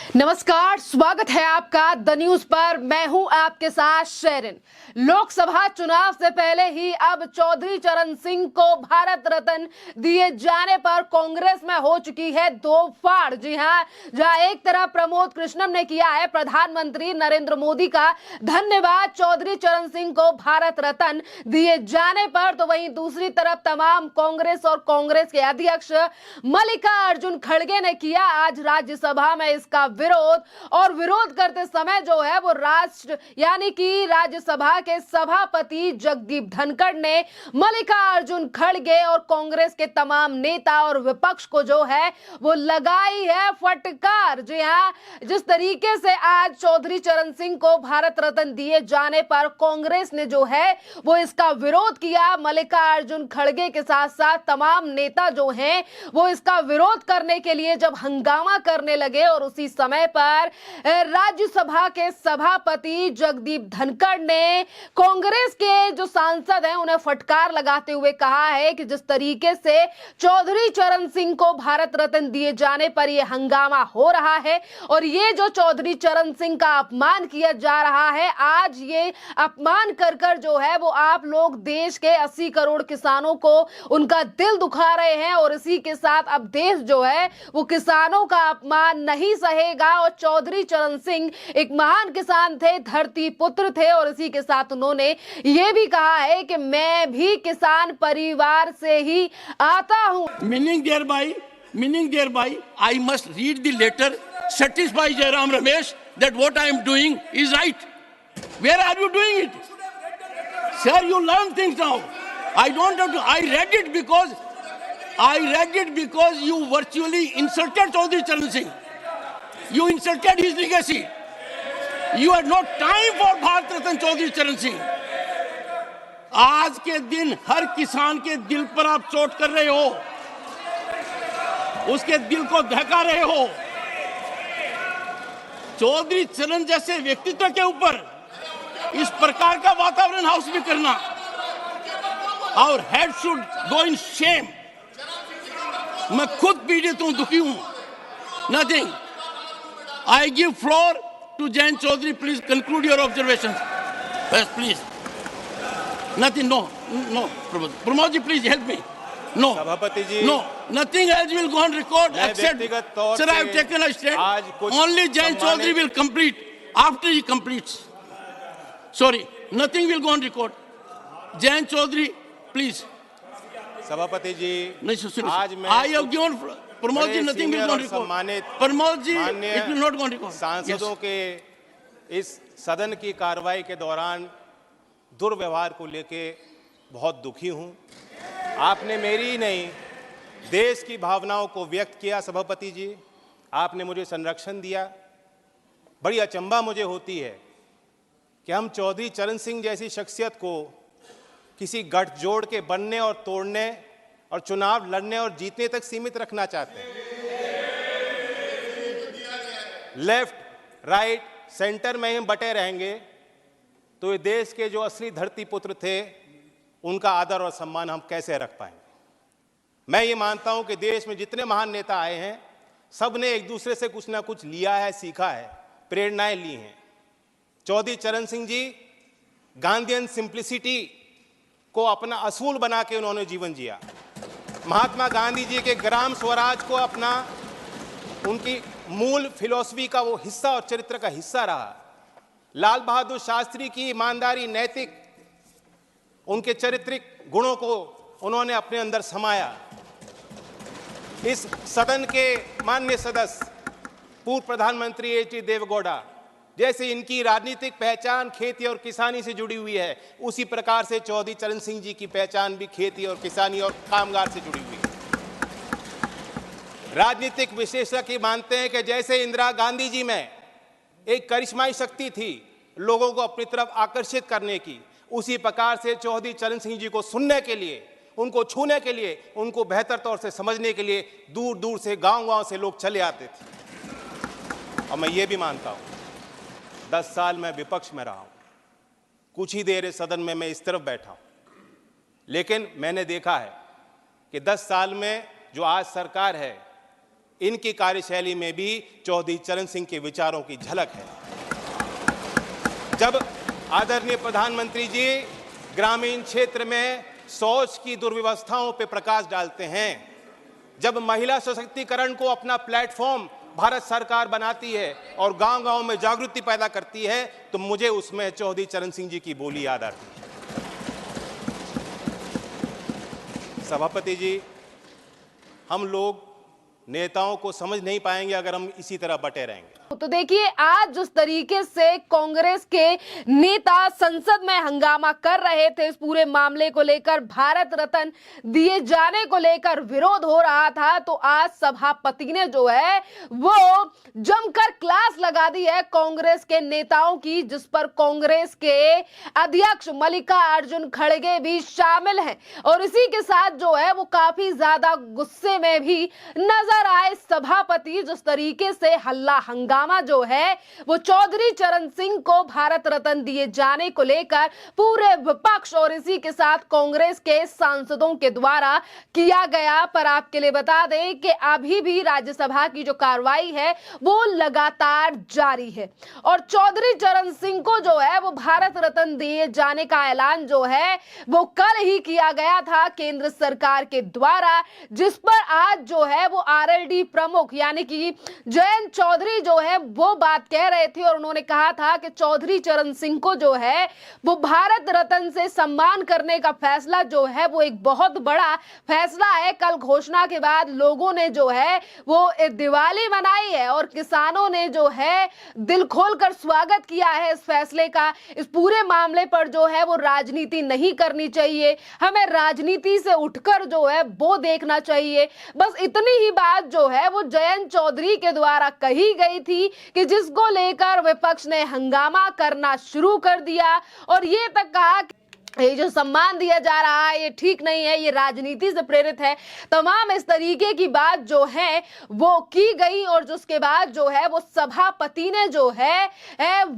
नमस्कार, स्वागत है आपका द न्यूज पर। मैं हूं आपके साथ शेरिन। लोकसभा चुनाव से पहले ही अब चौधरी चरण सिंह को भारत रत्न दिए जाने पर कांग्रेस में हो चुकी है दो फाड़। जी हां, जहां एक तरफ प्रमोद कृष्णम ने किया है प्रधानमंत्री नरेंद्र मोदी का धन्यवाद चौधरी चरण सिंह को भारत रत्न दिए जाने पर, तो वहीं दूसरी तरफ तमाम कांग्रेस और कांग्रेस के अध्यक्ष मल्लिकार्जुन खड़गे ने किया आज राज्यसभा में इसका विरोध। और विरोध करते समय जो है वो राष्ट्र यानी कि राज्यसभा के सभापति जगदीप धनखड़ ने मल्लिकार्जुन खड़गे और कांग्रेस के तमाम नेता और विपक्ष को जो है वो लगाई है फटकार। जी हाँ, जिस तरीके से आज चौधरी चरण सिंह को भारत रत्न दिए जाने पर कांग्रेस ने जो है वो इसका विरोध किया। मल्लिकार्जुन खड़गे के साथ साथ तमाम नेता जो हैं वो इसका विरोध करने के लिए जब हंगामा करने लगे और उसी समय पर राज्यसभा के सभापति जगदीप धनखड़ ने कांग्रेस के जो सांसद हैं उन्हें फटकार लगाते हुए कहा है कि जिस तरीके से चौधरी चरण सिंह को भारत रत्न दिए जाने पर यह हंगामा हो रहा है और ये जो चौधरी चरण सिंह का अपमान किया जा रहा है, आज ये अपमान कर कर जो है वो आप लोग देश के 80 करोड़ किसानों को उनका दिल दुखा रहे हैं और इसी के साथ अब देश जो है वो किसानों का अपमान नहीं सहेगा। और चौधरी चरण सिंह एक महान किसान थे, धरती पुत्र थे और इसी के साथ उन्होंने ये भी कहा है कि मैं भी किसान परिवार से ही आता हूं। Meaning thereby, I must read the letter, satisfy Jairam Ramesh that what I am doing is right. Where are you doing it? Sir, you learn things now. I don't have to. I read it because you virtually insulted Chaudhry Charan Singh. You insulted his legacy. You had no time for Bharat Ratna Chaudhry Charan Singh. आज के दिन हर किसान के दिल पर आप चोट कर रहे हो, उसके दिल को दहका रहे हो। चौधरी चरण जैसे व्यक्तित्व के ऊपर इस प्रकार का वातावरण हाउस में करना, और head should go in shame. मैं खुद पीड़ित हूं, दुखी हूं। Nothing. I give floor to Jayant Chaudhary. Please conclude your observation. Yes please. Nothing. No Pramod ji, please help me. No, सभापति जी, no, nothing else will go on record except, sir, I have taken a stand. Only Jayant Chaudhary will complete after he completes. Sorry, nothing will go on record. Jayant Chaudhary, please. सभापति जी, आज मैं I have given Pramod ji, nothing will go on record. Pramod ji, it will not go on record. सांसदों के इस सदन की कार्रवाई के दौरान दुर्व्यवहार को लेके बहुत दुखी हूं। आपने मेरी ही नहीं, देश की भावनाओं को व्यक्त किया। सभापति जी, आपने मुझे संरक्षण दिया। बड़ी अचंभा मुझे होती है कि हम चौधरी चरण सिंह जैसी शख्सियत को किसी गठजोड़ के बनने और तोड़ने और चुनाव लड़ने और जीतने तक सीमित रखना चाहते हैं। लेफ्ट, राइट, सेंटर में हम बटे रहेंगे तो ये देश के जो असली धरती पुत्र थे उनका आदर और सम्मान हम कैसे रख पाएंगे। मैं ये मानता हूं कि देश में जितने महान नेता आए हैं सब ने एक दूसरे से कुछ ना कुछ लिया है, सीखा है, प्रेरणाएं ली हैं। चौधरी चरण सिंह जी गांधीयन सिंप्लिसिटी को अपना असूल बना के उन्होंने जीवन जिया। महात्मा गांधी जी के ग्राम स्वराज को अपना, उनकी मूल फिलॉसफी का वो हिस्सा और चरित्र का हिस्सा रहा। लाल बहादुर शास्त्री की ईमानदारी, नैतिक, उनके चारित्रिक गुणों को उन्होंने अपने अंदर समाया। इस सदन के माननीय सदस्य पूर्व प्रधानमंत्री एच डी देवेगौड़ा, जैसे इनकी राजनीतिक पहचान खेती और किसानी से जुड़ी हुई है, उसी प्रकार से चौधरी चरण सिंह जी की पहचान भी खेती और किसानी और कामगार से जुड़ी हुई है। राजनीतिक विशेषज्ञ मानते हैं कि जैसे इंदिरा गांधी जी में एक करिश्माई शक्ति थी लोगों को अपनी तरफ आकर्षित करने की, उसी प्रकार से चौधरी चरण सिंह जी को सुनने के लिए, उनको छूने के लिए, उनको बेहतर तौर से समझने के लिए दूर दूर से, गांव-गांव से लोग चले आते थे। और मैं ये भी मानता हूं, 10 साल मैं विपक्ष में रहा हूं, कुछ ही देर इस सदन में मैं इस तरफ बैठा हूं, लेकिन मैंने देखा है कि 10 साल में जो आज सरकार है, इनकी कार्यशैली में भी चौधरी चरण सिंह के विचारों की झलक है। जब आदरणीय प्रधानमंत्री जी ग्रामीण क्षेत्र में शौच की दुर्व्यवस्थाओं पर प्रकाश डालते हैं, जब महिला सशक्तिकरण को अपना प्लेटफॉर्म भारत सरकार बनाती है और गांव-गांव में जागृति पैदा करती है, तो मुझे उसमें चौधरी चरण सिंह जी की बोली याद आती है। सभापति जी, हम लोग नेताओं को समझ नहीं पाएंगे अगर हम इसी तरह बटे रहेंगे। तो देखिए, आज जिस तरीके से कांग्रेस के नेता संसद में हंगामा कर रहे थे, इस पूरे मामले को लेकर, भारत रत्न दिए जाने को लेकर विरोध हो रहा था, तो आज सभापति ने जो है वो जमकर क्लास लगा दी है कांग्रेस के नेताओं की, जिस पर कांग्रेस के अध्यक्ष मल्लिकार्जुन खड़गे भी शामिल हैं। और इसी के साथ जो है वो काफी ज्यादा गुस्से में भी नजर आए सभापति, जिस तरीके से हल्ला हंगामा जो है वो चौधरी चरण सिंह को भारत रत्न दिए जाने को लेकर पूरे विपक्ष और इसी के साथ कांग्रेस के सांसदों के द्वारा किया गया। पर आपके लिए बता दें कि अभी भी राज्यसभा की जो कार्रवाई है वो लगातार जारी है और चौधरी चरण सिंह को जो है वो भारत रत्न दिए जाने का ऐलान जो है वो कल ही किया गया था केंद्र सरकार के द्वारा, जिस पर आज जो है वो आरएलडी प्रमुख यानी कि जयंत चौधरी जो है वो बात कह रहे थे और उन्होंने कहा था कि चौधरी चरण सिंह को जो है वो भारत रत्न से सम्मान करने का फैसला जो है वो एक बहुत बड़ा फैसला है। कल घोषणा के बाद लोगों ने जो है वो दिवाली मनाई है और किसानों ने जो है दिल खोलकर स्वागत किया है इस फैसले का। इस पूरे मामले पर जो है वो राजनीति नहीं करनी चाहिए, हमें राजनीति से उठकर जो है वो देखना चाहिए। बस इतनी ही बात जो है वो जयंत चौधरी के द्वारा कही गई थी कि जिसको लेकर विपक्ष ने हंगामा करना शुरू कर दिया और ये तक कहा कि ये जो सम्मान दिया जा रहा है ये ठीक नहीं है, ये राजनीति से प्रेरित है। तमाम इस तरीके की बात जो है वो की गई और जिसके बाद जो है वो सभापति ने जो है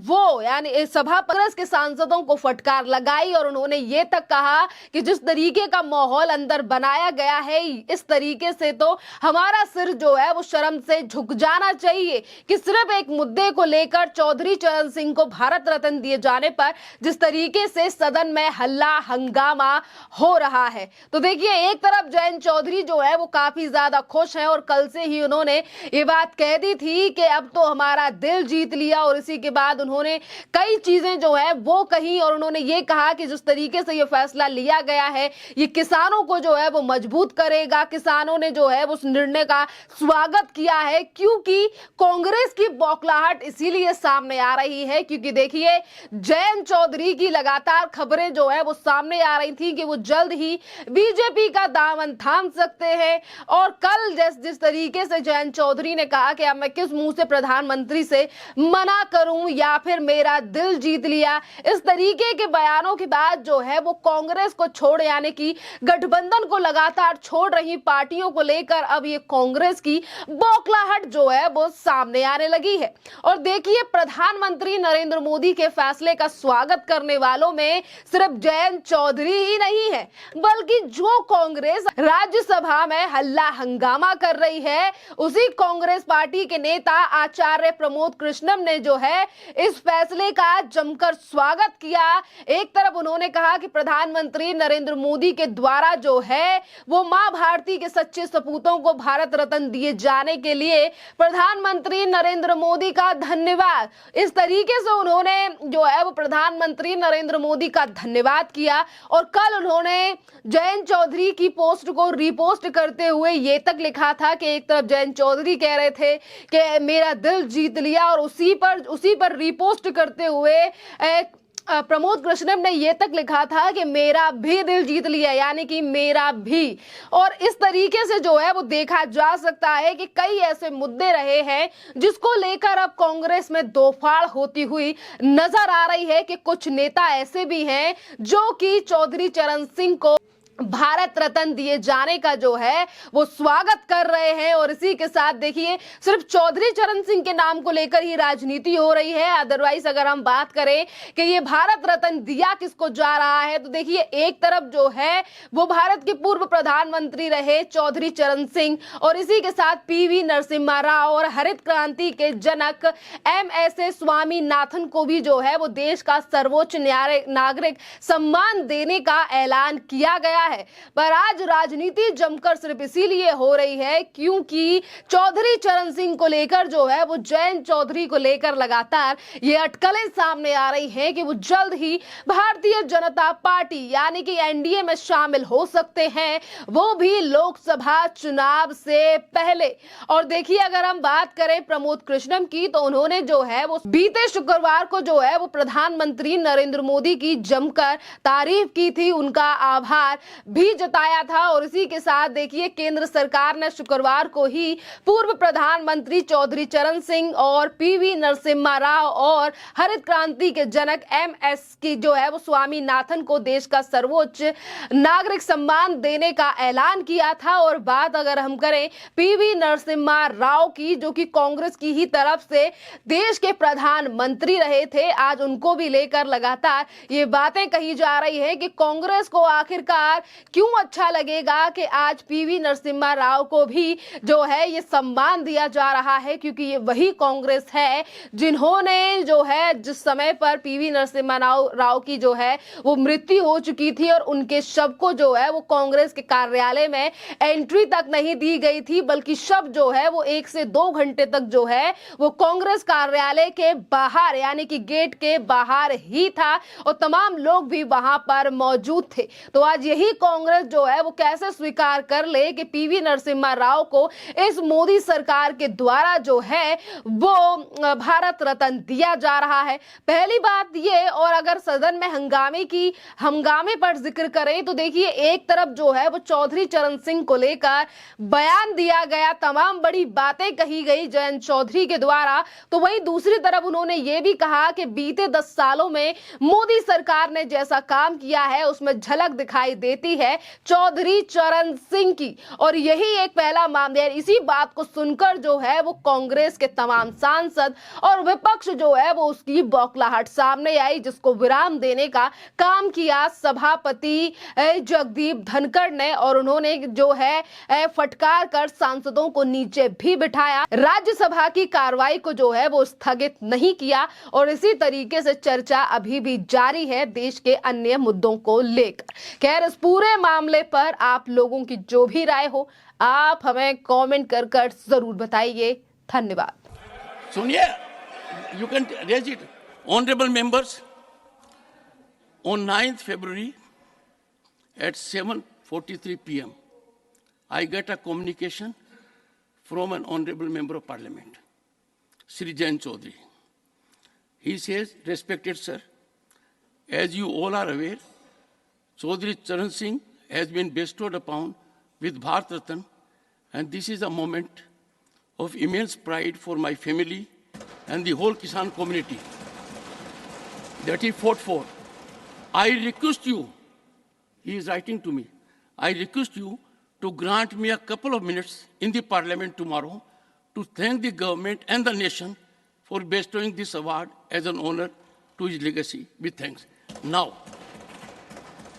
वो यानी सभापति के सांसदों को फटकार लगाई और उन्होंने ये तक कहा कि जिस तरीके का माहौल अंदर बनाया गया है इस तरीके से तो हमारा सिर जो है वो शर्म से झुक जाना चाहिए कि सिर्फ एक मुद्दे को लेकर चौधरी चरण सिंह को भारत रत्न दिए जाने पर जिस तरीके से सदन में हल्ला हंगामा हो रहा है। तो देखिए, एक तरफ जयंत चौधरी जो है वो काफी ज्यादा खुश है और कल से ही उन्होंने ये बात कह दी थी कि अब तो हमारा दिल जीत लिया और इसी के बाद उन्होंने कई चीजें जो है वो कही और उन्होंने ये कहा कि जिस तरीके से ये फैसला लिया गया है ये किसानों को जो है वो मजबूत करेगा। किसानों ने जो है उस निर्णय का स्वागत किया है क्योंकि कांग्रेस की बौखलाहट इसीलिए सामने आ रही है क्योंकि देखिए जयंत चौधरी की लगातार खबरें जो है वो सामने आ रही थी कि वो जल्द ही बीजेपी का दामन थाम सकते हैं। और कल जिस तरीके से जयंत चौधरी ने कहा कि अब मैं किस मुंह से प्रधानमंत्री से मना करूं या फिर मेरा दिल जीत लिया, इस तरीके के बयानों के बाद जो है वो कांग्रेस को छोड़ यानी कि गठबंधन को लगातार छोड़ रही पार्टियों को लेकर अब ये कांग्रेस की बौखलाहट जो है वो सामने आने लगी है। और देखिए, प्रधानमंत्री नरेंद्र मोदी के फैसले का स्वागत करने वालों में सिर्फ जयंत चौधरी ही नहीं है बल्कि जो कांग्रेस राज्यसभा में हल्ला हंगामा कर रही है उसी कांग्रेस पार्टी के नेता आचार्य प्रमोद कृष्णम ने जो है इस फैसले का जमकर स्वागत किया। एक तरफ उन्होंने कहा कि प्रधानमंत्री नरेंद्र मोदी के द्वारा जो है वो मां भारती के सच्चे सपूतों को भारत रत्न दिए जाने के लिए प्रधानमंत्री नरेंद्र मोदी का धन्यवाद, इस तरीके से उन्होंने जो है वो प्रधानमंत्री नरेंद्र मोदी का धन्यवाद किया। और कल उन्होंने जयंत चौधरी की पोस्ट को रिपोस्ट करते हुए ये तक लिखा था कि एक तरफ जयंत चौधरी कह रहे थे कि मेरा दिल जीत लिया और उसी पर रिपोस्ट करते हुए प्रमोद कृष्णम ने ये तक लिखा था कि मेरा भी दिल जीत लिया यानी कि मेरा भी। और इस तरीके से जो है वो देखा जा सकता है कि कई ऐसे मुद्दे रहे हैं जिसको लेकर अब कांग्रेस में दोफाड़ होती हुई नजर आ रही है कि कुछ नेता ऐसे भी हैं जो कि चौधरी चरण सिंह को भारत रत्न दिए जाने का जो है वो स्वागत कर रहे हैं। और इसी के साथ देखिए सिर्फ चौधरी चरण सिंह के नाम को लेकर ही राजनीति हो रही है। अदरवाइज अगर हम बात करें कि ये भारत रत्न दिया किसको जा रहा है, तो देखिए एक तरफ जो है वो भारत के पूर्व प्रधानमंत्री रहे चौधरी चरण सिंह, और इसी के साथ पीवी नरसिम्हा राव और हरित क्रांति के जनक एमएसए स्वामीनाथन को भी जो है वो देश का सर्वोच्च नागरिक सम्मान देने का ऐलान किया गया है। पर आज राजनीति जमकर सिर्फ इसीलिए हो रही है क्योंकि चौधरी चरण सिंह को लेकर जो है वो जयंत चौधरी को लेकर लगातार ये अटकलें सामने आ रही हैं कि वो जल्द ही भारतीय जनता पार्टी यानी कि एनडीए में शामिल हो सकते हैं, वो भी लोकसभा चुनाव से पहले। और देखिए अगर हम बात करें प्रमोद कृष्णम की, तो उन्होंने जो है वो बीते शुक्रवार को जो है वो प्रधानमंत्री नरेंद्र मोदी की जमकर तारीफ की थी, उनका आभार भी जताया था। और इसी के साथ देखिए केंद्र सरकार ने शुक्रवार को ही पूर्व प्रधानमंत्री चौधरी चरण सिंह और पीवी नरसिम्हा राव और हरित क्रांति के जनक एमएस की जो है वो स्वामीनाथन को देश का सर्वोच्च नागरिक सम्मान देने का ऐलान किया था। और बात अगर हम करें पीवी नरसिम्हा राव की, जो कि कांग्रेस की ही तरफ से देश के प्रधानमंत्री रहे थे, आज उनको भी लेकर लगातार ये बातें कही जा रही है कि कांग्रेस को आखिरकार क्यों अच्छा लगेगा कि आज पीवी नरसिम्हा राव को भी जो है ये सम्मान दिया जा रहा है, क्योंकि ये वही कांग्रेस है जिन्होंने जो है जिस समय पर पीवी नरसिम्हा राव की जो है वो मृत्यु हो चुकी थी और उनके शव को जो है वो कांग्रेस के कार्यालय में एंट्री तक नहीं दी गई थी, बल्कि शव जो है वो 1 से 2 घंटे तक जो है वो कांग्रेस कार्यालय के बाहर यानी कि गेट के बाहर ही था और तमाम लोग भी वहां पर मौजूद थे। तो आज यही कांग्रेस जो है वो कैसे स्वीकार कर ले कि पीवी नरसिम्हा राव को इस मोदी सरकार के द्वारा जो है वो भारत रत्न दिया जा रहा है। पहली बात ये, और अगर सदन में हंगामे पर जिक्र करें तो देखिए एक तरफ जो है वो चौधरी चरण सिंह को लेकर बयान दिया गया, तमाम बड़ी बातें कही गई जयंत चौधरी के द्वारा, तो वहीं दूसरी तरफ उन्होंने ये भी कहा कि बीते 10 सालों में मोदी सरकार ने जैसा काम किया है उसमें झलक दिखाई देती है चौधरी चरण सिंह की। और यही एक पहला मामला है। इसी बात को सुनकर जो है वो कांग्रेस के तमाम सांसद और विपक्ष जो है वो उसकी बौखलाहट सामने आई, जिसको विराम देने का काम किया सभापति जगदीप धनखड़ ने, और उन्होंने जो है फटकार कर सांसदों को नीचे भी बिठाया, राज्यसभा की कार्रवाई को जो है वो स्थगित नहीं किया। और इसी तरीके से चर्चा अभी भी जारी है देश के अन्य मुद्दों को लेकर। खैर इस पूरे मामले पर आप लोगों की जो भी राय हो आप हमें कमेंट कर जरूर बताइए। धन्यवाद। सुनिए, you can raise it. Honorable members, on 9th February at 7:43 p.m., I get a communication from an honorable member of parliament, Shri Jayant Chaudhary. He says, respected sir, as you all are aware, Chaudhary Charan Singh has been bestowed upon with Bharat Ratna, and this is a moment of immense pride for my family and the whole Kisan community that he fought for. I request you, he is writing to me, I request you to grant me a couple of minutes in the parliament tomorrow to thank the government and the nation for bestowing this award as an honor to his legacy. With thanks. Now,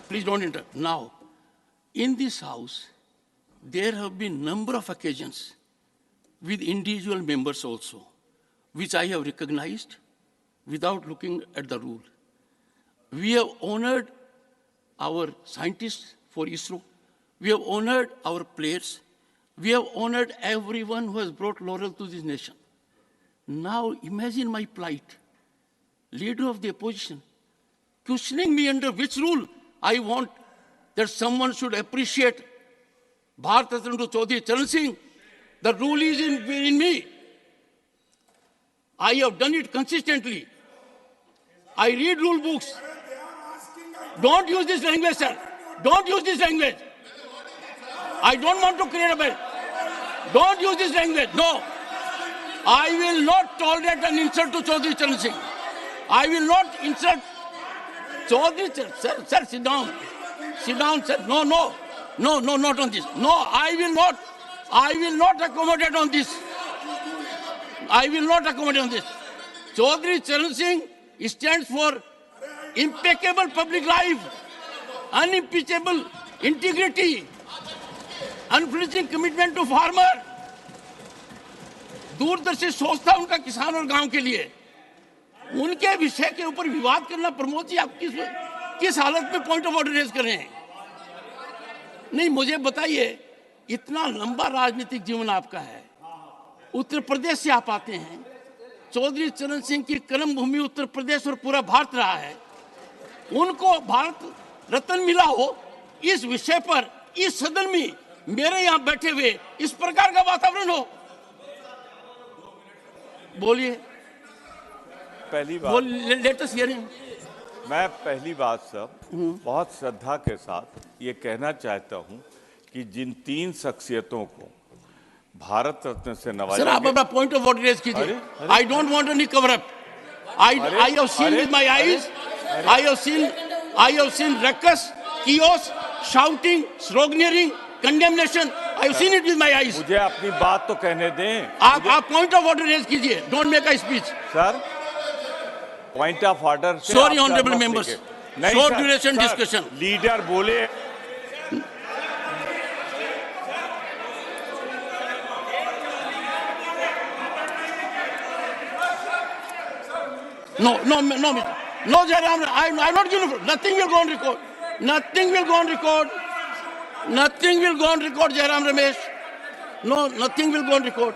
please don't interrupt. Now, in this house, there have been number of occasions with individual members also, which I have recognized without looking at the rule. We have honored our scientists for ISRO. We have honored our players. We have honored everyone who has brought laurel to this nation. Now imagine my plight, leader of the opposition, questioning me under which rule I want that someone should appreciate Bharat Ratna to Chaudhary Charan Singh. The rule is in me. I have done it consistently. I read rule books. Don't use this language, sir. Don't use this language. I don't want to create a bell. Don't use this language. No. I will not tolerate an insult to Chaudhary Charan Singh. I will not insult Chaudhary Charan. Sir, sit down. Sit down, sir. No, not on this. No, I will not accommodate on this. I will not accommodate on this. Chaudhry Charan Singh stands for impeccable public life, unimpeachable integrity, unflinching commitment to farmer. दूरदर्शी सोचता उनका किसान और गांव के लिए, उनके विषय के ऊपर विवाद करना। प्रमोद जी, आप किस हालत में पॉइंट ऑफ ऑर्डर रेज कर रहे हैं? नहीं, मुझे बताइए, इतना लंबा राजनीतिक जीवन आपका है, उत्तर प्रदेश से आप आते हैं, चौधरी चरण सिंह की कर्म भूमि उत्तर प्रदेश और पूरा भारत रहा है, उनको भारत रत्न मिला हो, इस विषय पर इस सदन में मेरे यहां बैठे हुए इस प्रकार का वातावरण हो? बोलिए। पहली बात, लेट अस हियर हिम। मैं पहली बात सब बहुत श्रद्धा के साथ ये कहना चाहता हूं कि जिन 3 शख्सियतों को भारत रत्न से नवाजा सर, आप अपना पॉइंट ऑफ ऑर्डर रेज कीजिए। I don't want any cover up. I have seen with my eyes. I have seen ruckus, chaos, shouting, sloganeering, condemnation. I have seen it with my eyes. मुझे अपनी बात तो कहने दें। आप point of order raise कीजिए। Don't make a speech. Sir, point of order. Sorry honourable members, short duration discussion. Leader बोले। No, Jairam, I'm not giving. Nothing will go on record. Nothing will go on record. Nothing will go on record, Jairam Ramesh. No, nothing will go on record.